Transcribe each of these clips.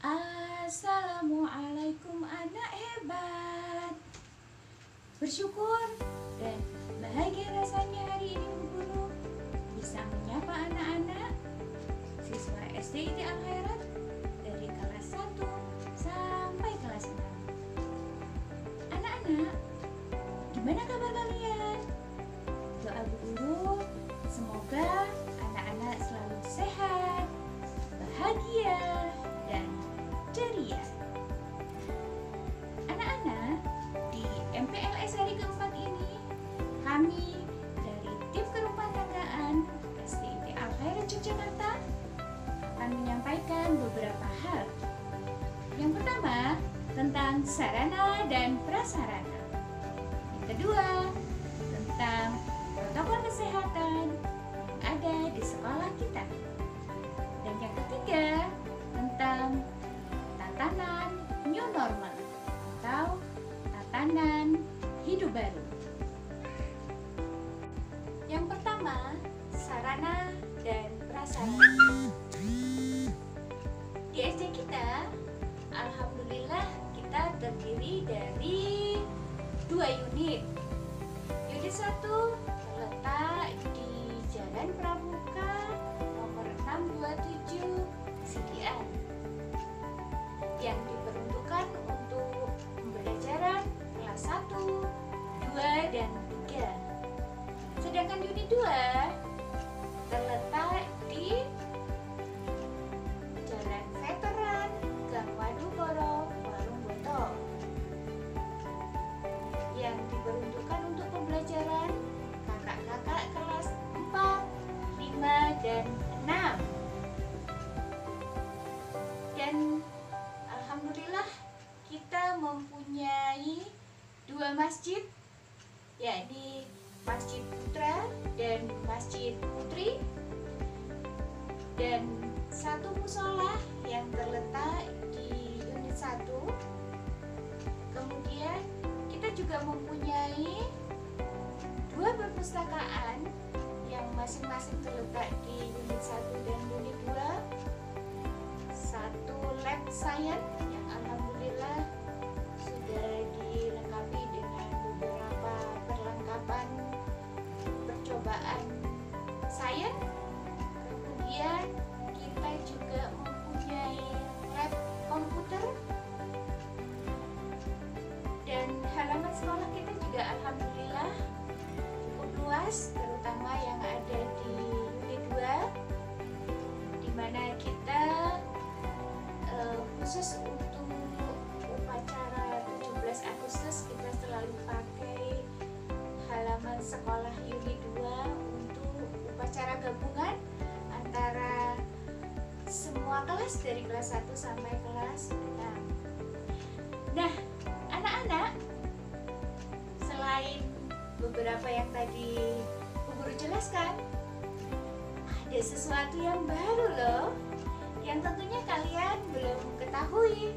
Assalamualaikum anak hebat. Bersyukur dan bahagia rasanya hari ini Bu Guru bisa menyapa anak-anak siswa SD IT Al-Khairat dari kelas 1 sampai kelas 6. Anak-anak, gimana kabar kalian? Doa Bu Guru semoga anak-anak selalu sehat, bahagia, dan ceria. Anak-anak, di MPLS hari keempat ini kami dari tim kerumah tanggaan SDIT Al-Khairat Yogyakarta akan menyampaikan beberapa hal. Yang pertama, tentang sarana dan prasarana. Yang kedua, tentang protokol kesehatan yang ada di sekolah kita. Dan yang ketiga, tentang tatanan new normal atau tatanan hidup baru. Yang pertama, sarana dan prasarana. Di SD kita, alhamdulillah kita terdiri dari 2 unit. Unit 1 terletak di Jalan Pramuka nomor 627 Sidian, yang diperuntukkan untuk pembelajaran kelas 1, 2, dan 3. Sedangkan unit 2 terletak di Jalan Veteran Gang Wadukoro, Warung Boto, yang diperuntukkan untuk pembelajaran kakak-kakak kelas 4, 5, dan 6. Dan alhamdulillah kita mempunyai 2 masjid, yakni Masjid Putra dan Masjid Putri, dan 1 musola yang terletak di unit 1. Kemudian kita juga mempunyai 2 perpustakaan yang masing-masing terletak di unit 1 dan unit 2. 1 lab science yang alhamdulillah sudah dilengkapi dengan beberapa perlengkapan percobaan sains. Kemudian kita juga mempunyai lab komputer, dan halaman sekolah kita juga alhamdulillah cukup luas, terutama yang ada di unit 2, di mana kita khusus untuk upacara 17 Agustus kita selalu pakai halaman sekolah unit 2 untuk upacara gabungan antara semua kelas dari kelas 1 sampai kelas 6. Nah, anak-anak, selain beberapa yang tadi Bu Guru jelaskan, ada sesuatu yang baru loh, yang tentunya kalian belum ketahui,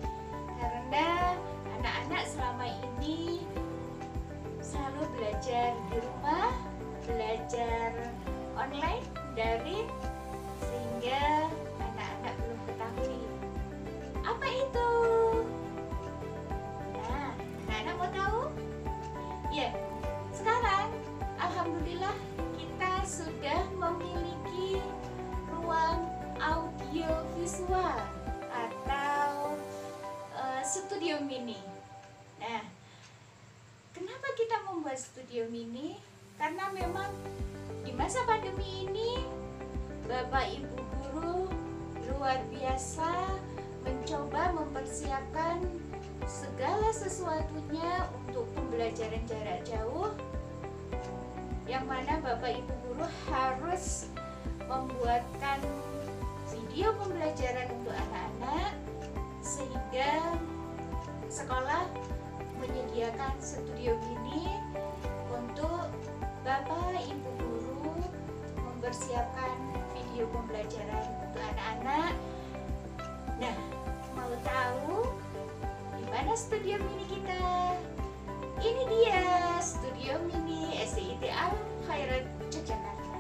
karena anak-anak selama ini selalu belajar di rumah, belajar online, daring, sehingga anak-anak belum ketahui apa itu. Nah, anak-anak mau tahu? Ya, sekarang alhamdulillah kita sudah memiliki ruang audio visual atau studio mini. Nah, kenapa kita membuat studio mini? Karena memang di masa pandemi ini Bapak Ibu guru luar biasa mencoba mempersiapkan segala sesuatunya untuk pembelajaran jarak jauh, yang mana Bapak Ibu guru harus membuatkan video pembelajaran untuk anak-anak, sehingga sekolah menyediakan studio mini untuk Bapak Ibu guru mempersiapkan video pembelajaran untuk anak-anak. Nah, mau tahu di mana studio mini kita? Ini dia studio mini SDIT Al-Khairat Yogyakarta.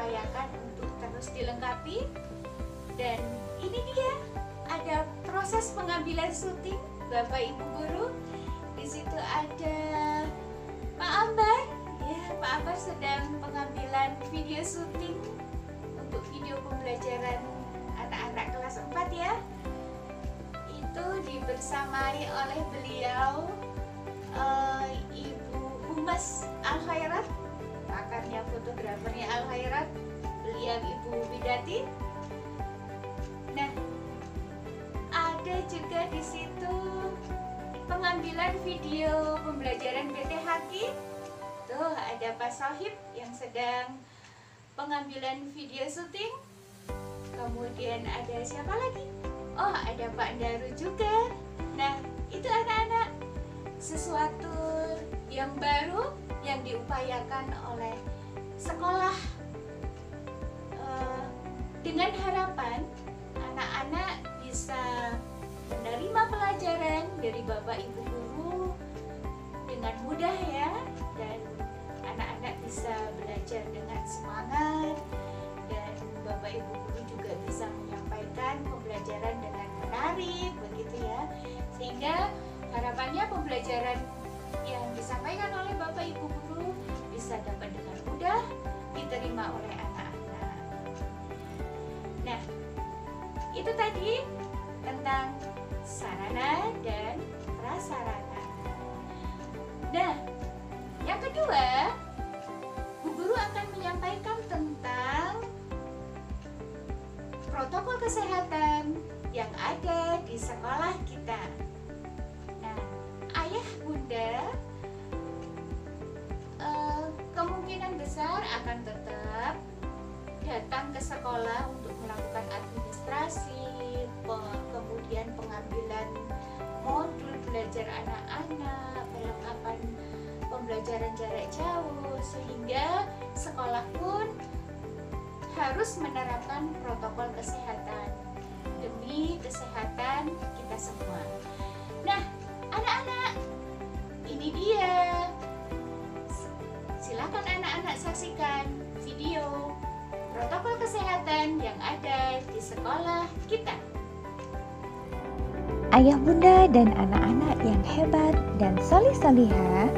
diupayakan untuk terus dilengkapi. Dan ini dia, ada proses pengambilan syuting Bapak Ibu guru. Di situ ada Pak Ambar, ya Pak Ambar sedang pengambilan video syuting untuk video pembelajaran anak-anak kelas 4 ya. Itu dibersamai oleh beliau Ibu Humas Al-Khairat, pakarnya fotografernya Al-Khairat, beliau Ibu Widati. Nah, ada juga di situ pengambilan video pembelajaran BTHQ. Tuh ada Pak Sohib yang sedang pengambilan video syuting. Kemudian ada siapa lagi? Oh, ada Pak Daru juga. Nah, itu anak-anak, sesuatu yang baru yang diupayakan oleh sekolah dengan harapan anak-anak bisa menerima pelajaran dari Bapak Ibu guru dengan mudah ya, dan anak-anak bisa belajar dengan semangat, dan Bapak Ibu guru juga bisa menyampaikan pembelajaran dengan menarik begitu ya, sehingga harapannya pembelajaran yang disampaikan oleh Bapak Ibu guru bisa dapat dengan mudah diterima oleh anak-anak. Nah, itu tadi tentang sarana dan prasarana. Nah, yang kedua, Bu Guru akan menyampaikan tentang protokol kesehatan yang ada di sekolah kita. Nah, ayah bunda kemungkinan besar akan tetap datang ke sekolah untuk melakukan administrasi, kemudian pengambilan modul belajar anak-anak, perlengkapan pembelajaran jarak jauh, sehingga sekolah pun harus menerapkan protokol kesehatan demi kesehatan kita semua. Nah, anak-anak, ini dia. Silakan anak-anak saksikan video protokol kesehatan yang ada di sekolah kita. Ayah bunda dan anak-anak yang hebat dan solih-solihah,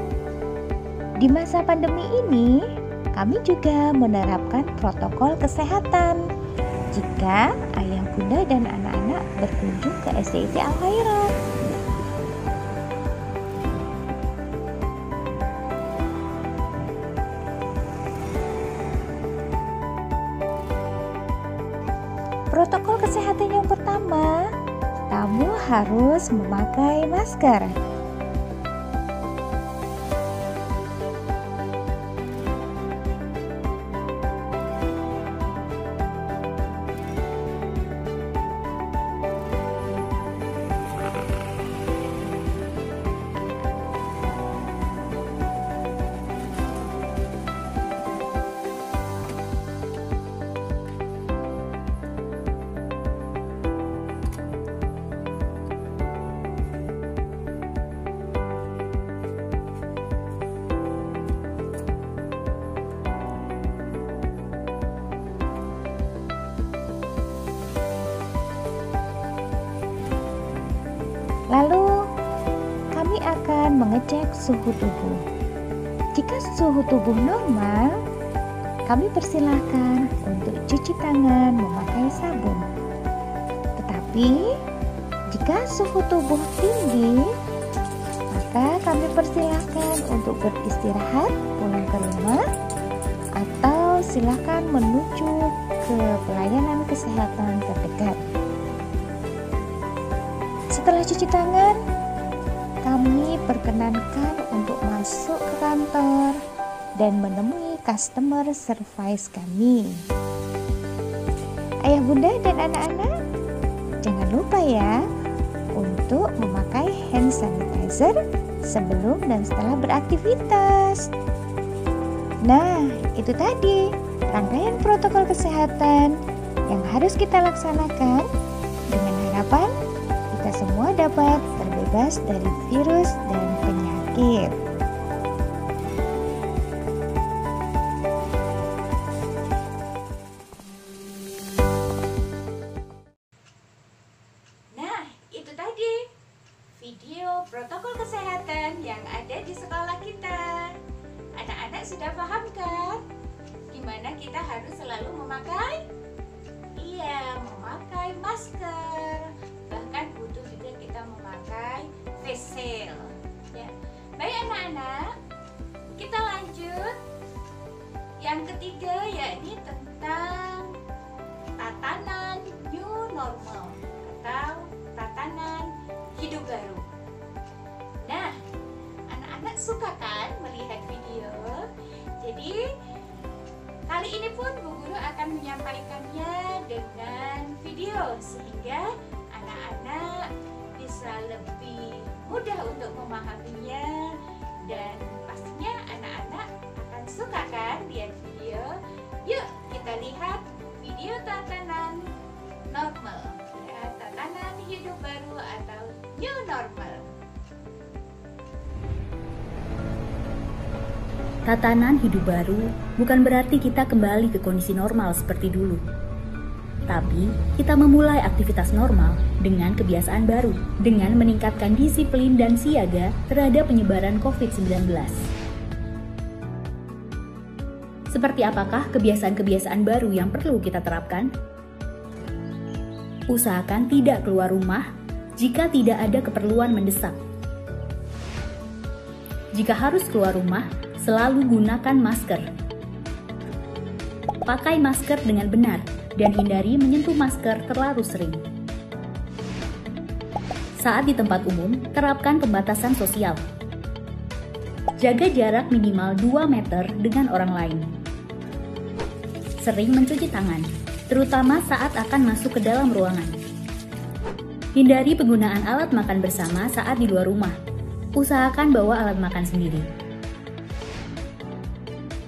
di masa pandemi ini kami juga menerapkan protokol kesehatan jika ayah bunda dan anak-anak berkunjung ke SDIT Al-Khairat. Protokol kesehatan yang pertama, kamu harus memakai masker. Lalu, kami akan mengecek suhu tubuh. Jika suhu tubuh normal, kami persilahkan untuk cuci tangan memakai sabun. Tetapi, jika suhu tubuh tinggi, maka kami persilahkan untuk beristirahat, pulang ke rumah, atau silakan menuju ke pelayanan kesehatan terdekat. Setelah cuci tangan, kami perkenankan untuk masuk ke kantor dan menemui customer service kami. Ayah bunda dan anak-anak, jangan lupa ya untuk memakai hand sanitizer sebelum dan setelah beraktivitas. Nah, itu tadi rangkaian protokol kesehatan yang harus kita laksanakan dengan harapan kita semua dapat terbebas dari virus dan penyakit. yang ada di sekolah kita. Anak-anak sudah paham kan? Gimana kita harus selalu memakai? Iya, memakai masker. Bahkan butuh juga kita memakai face shield. Ya. Baik anak-anak, kita lanjut. Yang ketiga yakni tentang tatanan new normal atau tatanan hidup baru. Nah, anak-anak suka kan melihat video? Jadi kali ini pun Bu Guru akan menyampaikannya dengan video sehingga anak-anak bisa lebih mudah untuk memahaminya, dan pastinya anak-anak akan suka kan lihat video. Yuk kita lihat video tatanan normal, ya, tatanan hidup baru atau new normal. Tatanan hidup baru bukan berarti kita kembali ke kondisi normal seperti dulu. Tapi, kita memulai aktivitas normal dengan kebiasaan baru, dengan meningkatkan disiplin dan siaga terhadap penyebaran COVID-19. Seperti apakah kebiasaan-kebiasaan baru yang perlu kita terapkan? Usahakan tidak keluar rumah jika tidak ada keperluan mendesak. Jika harus keluar rumah, selalu gunakan masker. Pakai masker dengan benar dan hindari menyentuh masker terlalu sering. Saat di tempat umum, terapkan pembatasan sosial. Jaga jarak minimal 2 meter dengan orang lain. Sering mencuci tangan, terutama saat akan masuk ke dalam ruangan. Hindari penggunaan alat makan bersama saat di luar rumah. Usahakan bawa alat makan sendiri.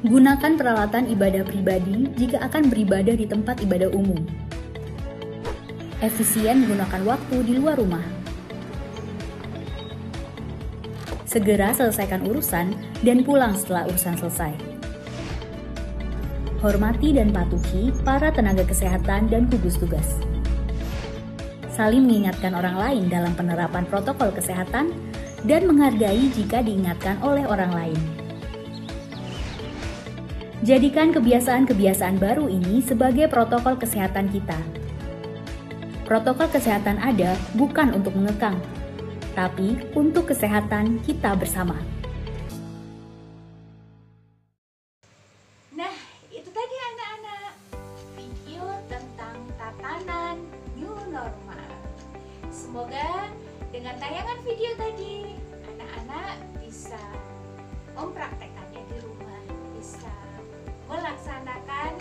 Gunakan peralatan ibadah pribadi jika akan beribadah di tempat ibadah umum. Efisien menggunakan waktu di luar rumah. Segera selesaikan urusan dan pulang setelah urusan selesai. Hormati dan patuhi para tenaga kesehatan dan gugus tugas. Saling mengingatkan orang lain dalam penerapan protokol kesehatan dan menghargai jika diingatkan oleh orang lain. Jadikan kebiasaan-kebiasaan baru ini sebagai protokol kesehatan kita. Protokol kesehatan ada bukan untuk mengekang, tapi untuk kesehatan kita bersama. Nah, itu tadi anak-anak, video tentang tatanan new normal. Semoga dengan tayangan video tadi, anak-anak bisa mempraktekannya di rumah, bisa melaksanakan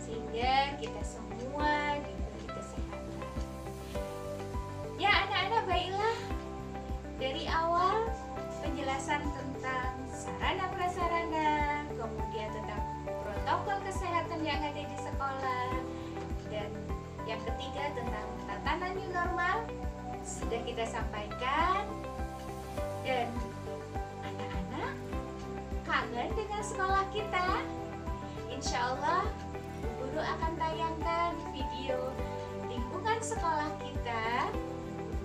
sehingga kita semua diberi kesehatan. Ya anak-anak, baiklah, dari awal penjelasan tentang sarana prasarana, kemudian tentang protokol kesehatan yang ada di sekolah, dan yang ketiga tentang tatanan new normal sudah kita sampaikan. Dan anak-anak kangen dengan sekolah kita? Insya Allah Bu Guru akan tayangkan video lingkungan sekolah kita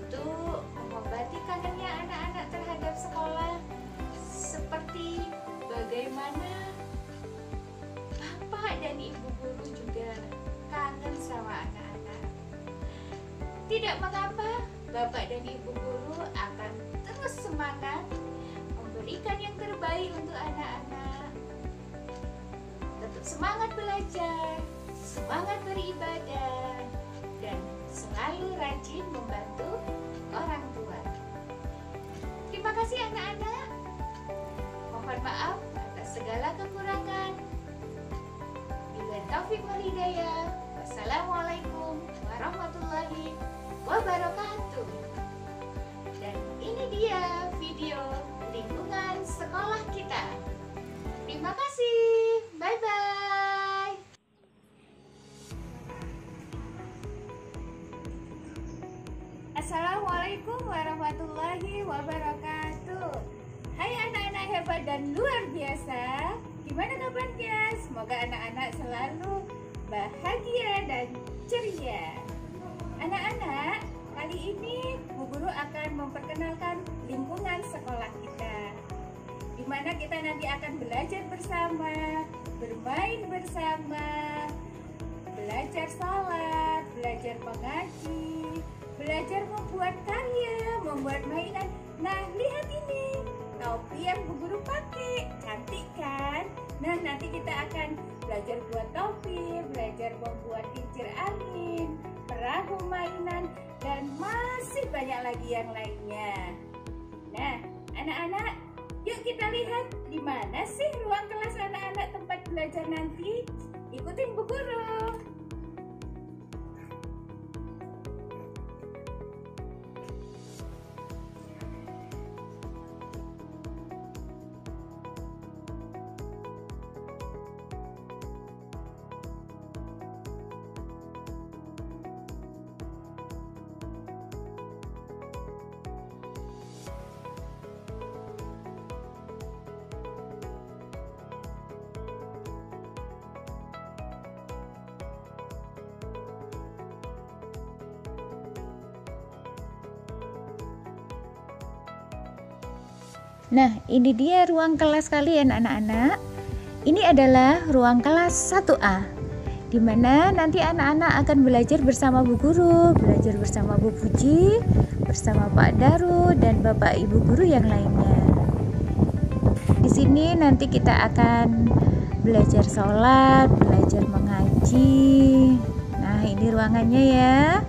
untuk mengobati kangennya anak-anak terhadap sekolah, seperti bagaimana Bapak dan Ibu Guru juga kangen sama anak-anak. Tidak mengapa, Bapak dan Ibu Guru akan terus semangat memberikan yang terbaik untuk anak-anak. Tetap semangat belajar, semangat beribadah, dan selalu rajin membantu orang tua. Terima kasih anak-anak. Mohon maaf atas segala kekurangan. Billahi taufiq wal hidayah. Wassalamualaikum warahmatullahi wabarakatuh. Dan ini dia video lingkungan sekolah kita. Terima kasih. Bye-bye. Assalamualaikum warahmatullahi wabarakatuh. Hai anak-anak hebat dan luar biasa. Gimana kabarnya? Semoga anak-anak selalu bahagia dan ceria. Anak-anak, kali kali ini Bu Guru akan memperkenalkan lingkungan sekolah kita, di mana kita nanti akan belajar bersama, bermain bersama, belajar salat, belajar mengaji, belajar membuat karya, membuat mainan. Nah, lihat ini, topi yang Bu Guru pakai, cantik kan? Nah, nanti kita akan belajar buat topi, belajar membuat kincir angin, perahu mainan, dan masih banyak lagi yang lainnya. Nah, anak-anak, yuk kita lihat di mana sih ruang kelas anak-anak tempat belajar nanti. Ikutin Bu Guru. Nah, ini dia ruang kelas kalian anak-anak. Ini adalah ruang kelas 1A, di mana nanti anak-anak akan belajar bersama Bu Guru, belajar bersama Bu Puji, bersama Pak Daru dan Bapak Ibu guru yang lainnya. Di sini nanti kita akan belajar sholat, belajar mengaji. Nah, ini ruangannya ya.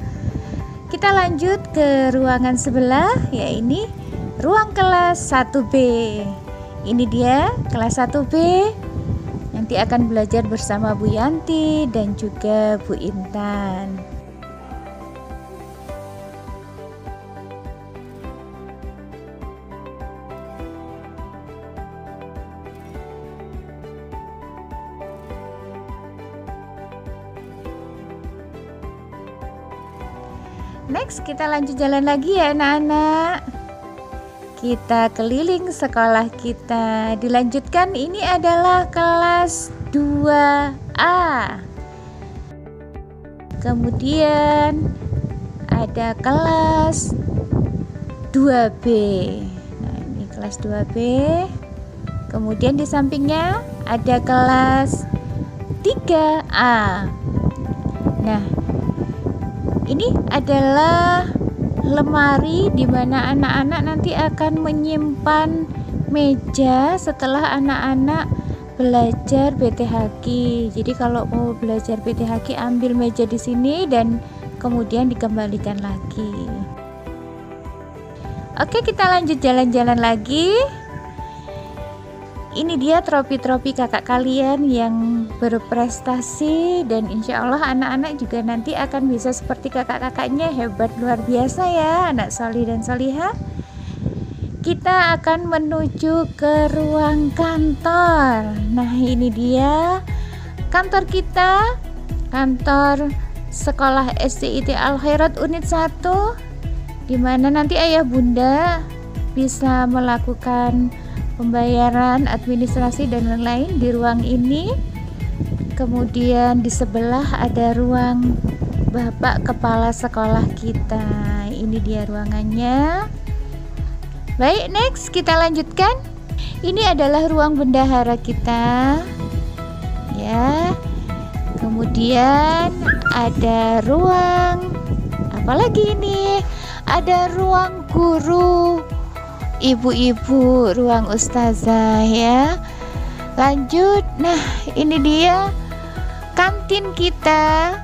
Kita lanjut ke ruangan sebelah, yaitu ruang kelas 1B. Ini dia kelas 1B. Nanti akan belajar bersama Bu Yanti dan juga Bu Intan. Next, kita lanjut jalan lagi ya anak-anak. Kita keliling sekolah kita. Dilanjutkan, ini adalah kelas 2A. Kemudian ada kelas 2B. Nah, ini kelas 2B. Kemudian di sampingnya ada kelas 3A. Nah, ini adalah lemari di mana anak-anak nanti akan menyimpan meja setelah anak-anak belajar BTHQ. Jadi kalau mau belajar BTHQ, ambil meja di sini dan kemudian dikembalikan lagi. Oke, kita lanjut jalan-jalan lagi. Ini dia trofi-trofi kakak kalian yang berprestasi, dan insya Allah anak-anak juga nanti akan bisa seperti kakak-kakaknya. Hebat, luar biasa ya anak solih dan solihah. Kita akan menuju ke ruang kantor. Nah, ini dia kantor kita, kantor sekolah SDIT Al Khairat Unit 1, di mana nanti ayah bunda bisa melakukan pembayaran, administrasi dan lain-lain di ruang ini. Kemudian di sebelah ada ruang Bapak Kepala Sekolah kita. Ini dia ruangannya. Baik, next kita lanjutkan. Ini adalah ruang bendahara kita. Ya. Kemudian ada ruang apa lagi ini? Ada ruang guru, ibu-ibu, ruang ustazah ya. Lanjut, nah ini dia kantin kita,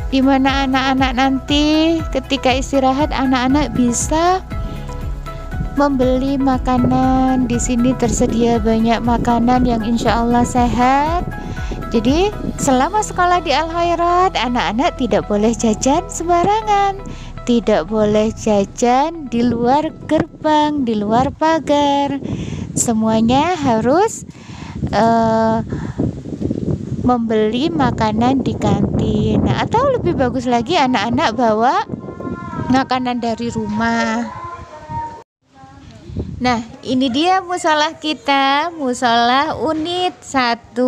di mana anak-anak nanti ketika istirahat anak-anak bisa membeli makanan. Di sini tersedia banyak makanan yang insya Allah sehat. Jadi selama sekolah di Al Khairat, anak-anak tidak boleh jajan sembarangan. Tidak boleh jajan di luar gerbang, di luar pagar. Semuanya harus membeli makanan di kantin. Nah, atau lebih bagus lagi anak-anak bawa makanan dari rumah. Nah, ini dia musola kita, musola unit 1.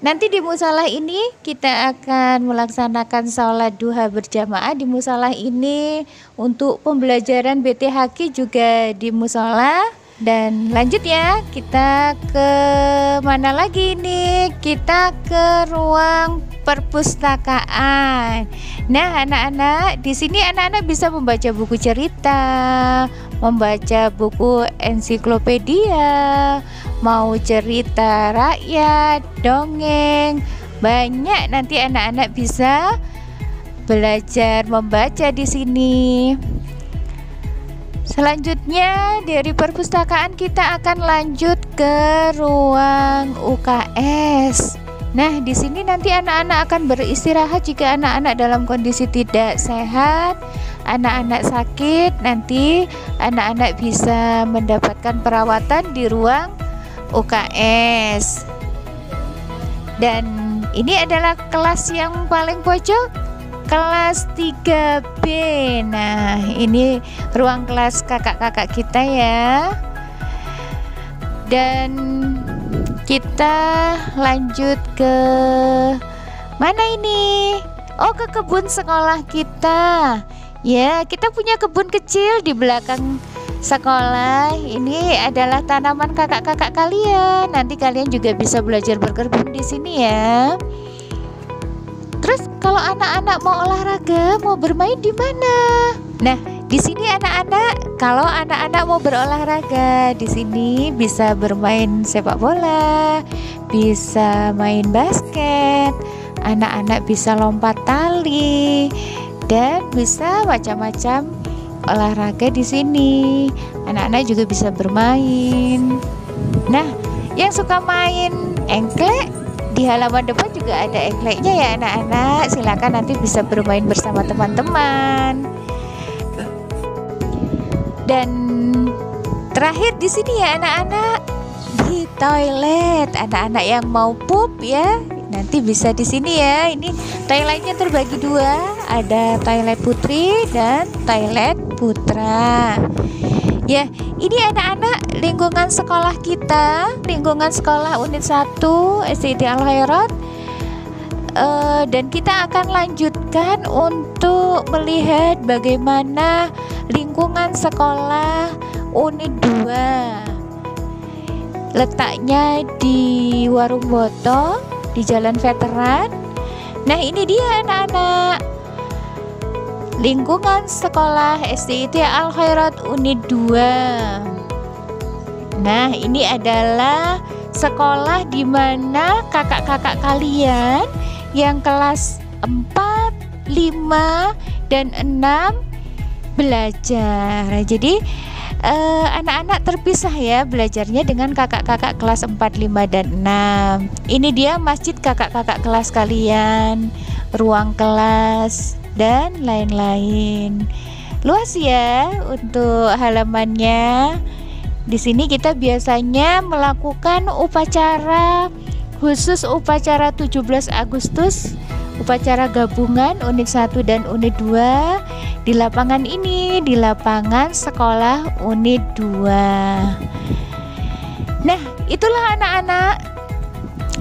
Nanti di musola ini kita akan melaksanakan sholat duha berjamaah di musola ini. Untuk pembelajaran BTHQ juga di musola. Dan lanjut ya, kita ke mana lagi nih? Kita ke ruang perpustakaan. Nah, anak-anak, di sini anak-anak bisa membaca buku cerita, membaca buku ensiklopedia, mau cerita rakyat, dongeng. Banyak nanti anak-anak bisa belajar membaca di sini. Selanjutnya dari perpustakaan kita akan lanjut ke ruang UKS. Nah, di sini nanti anak-anak akan beristirahat jika anak-anak dalam kondisi tidak sehat, anak-anak sakit, nanti anak-anak bisa mendapatkan perawatan di ruang UKS. Dan ini adalah kelas yang paling pojok, kelas 3B. Nah, ini ruang kelas kakak-kakak kita ya. Dan kita lanjut ke mana ini? Oh, ke kebun sekolah kita. Ya, kita punya kebun kecil di belakang sekolah. Ini adalah tanaman kakak-kakak kalian. Nanti kalian juga bisa belajar berkebun di sini ya. Terus kalau anak-anak mau olahraga, mau bermain di mana? Nah, di sini anak-anak, kalau anak-anak mau berolahraga, di sini bisa bermain sepak bola, bisa main basket, anak-anak bisa lompat tali, dan bisa macam-macam olahraga di sini. Anak-anak juga bisa bermain. Nah, yang suka main engklek, di halaman depan juga ada engkleknya ya anak-anak. Silakan nanti bisa bermain bersama teman-teman. Dan terakhir di sini ya anak-anak, di toilet. Anak-anak yang mau pup ya, nanti bisa di sini ya. Ini toiletnya terbagi dua, ada toilet putri dan toilet putra. Ya, ini anak-anak lingkungan sekolah kita, lingkungan sekolah unit 1 SDIT Al-Khairat. Dan kita akan lanjutkan untuk melihat bagaimana lingkungan sekolah unit 2. Letaknya di Warung Boto, di Jalan Veteran. Nah, ini dia anak-anak, lingkungan sekolah SDIT Al-Khairat unit 2. Nah, ini adalah sekolah di mana kakak-kakak kalian yang kelas 4, 5, dan 6 belajar. Jadi anak-anak terpisah ya belajarnya dengan kakak-kakak kelas 4, 5, dan 6. Ini dia masjid kakak-kakak kelas kalian, ruang kelas, dan lain-lain. Luas ya untuk halamannya. Di sini kita biasanya melakukan upacara khusus, upacara 17 Agustus, upacara gabungan unit 1 dan unit 2 di lapangan ini, di lapangan sekolah unit 2. Nah, itulah anak-anak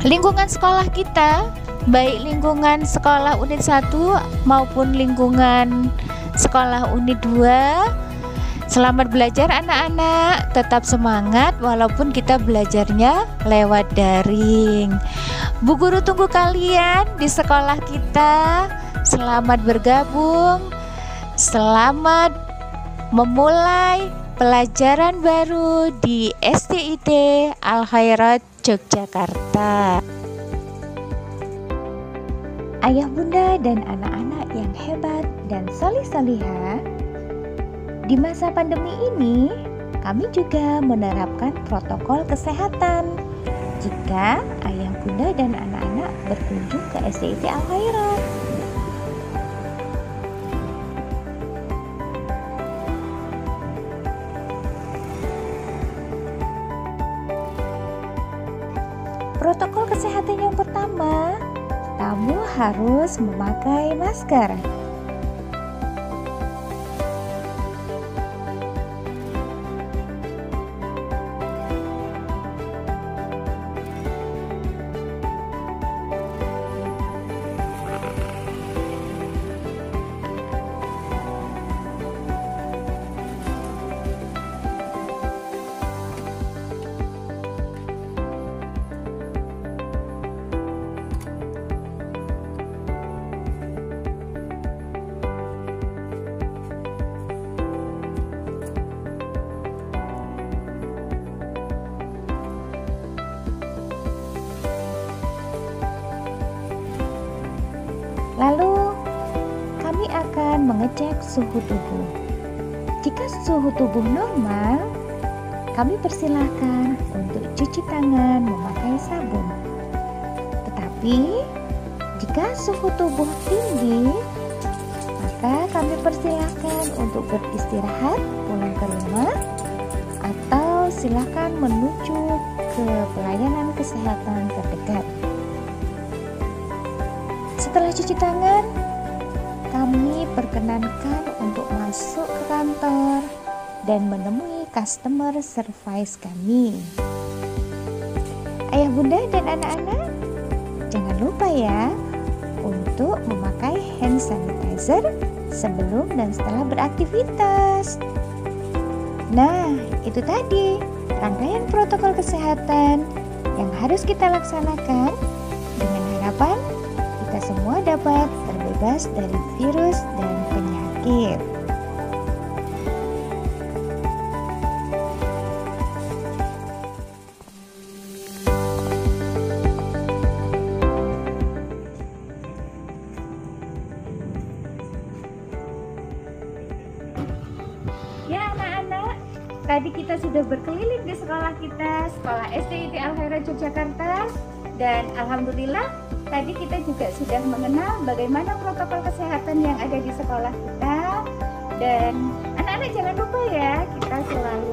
lingkungan sekolah kita, baik lingkungan sekolah unit 1 maupun lingkungan sekolah unit 2. Selamat belajar anak-anak, tetap semangat walaupun kita belajarnya lewat daring. Bu Guru tunggu kalian di sekolah kita. Selamat bergabung, selamat memulai pelajaran baru di SDIT Al-Khairat Yogyakarta. Ayah bunda dan anak-anak yang hebat dan solih-solihah, di masa pandemi ini kami juga menerapkan protokol kesehatan jika ayah bunda dan anak-anak berkunjung ke SDIT Al-Khairat. Protokol kesehatan yang pertama, kamu harus memakai masker. mengecek suhu tubuh. Jika suhu tubuh normal, kami persilahkan untuk cuci tangan memakai sabun. Tetapi jika suhu tubuh tinggi, maka kami persilahkan untuk beristirahat, pulang ke rumah, atau silakan menuju ke pelayanan kesehatan terdekat. Setelah cuci tangan, kami perkenankan untuk masuk ke kantor dan menemui customer service kami. Ayah, bunda, dan anak-anak, jangan lupa ya untuk memakai hand sanitizer sebelum dan setelah beraktivitas. Nah, itu tadi rangkaian protokol kesehatan yang harus kita laksanakan dengan harapan kita semua dapat terbebas dari virus dan penyakit. Ya anak-anak, tadi kita sudah berkeliling di sekolah kita, Sekolah SDID Al-Khairah Yogyakarta, dan alhamdulillah tadi kita juga sudah mengenal bagaimana protokol kesehatan yang ada di sekolah kita. Dan anak-anak jangan lupa ya, kita selalu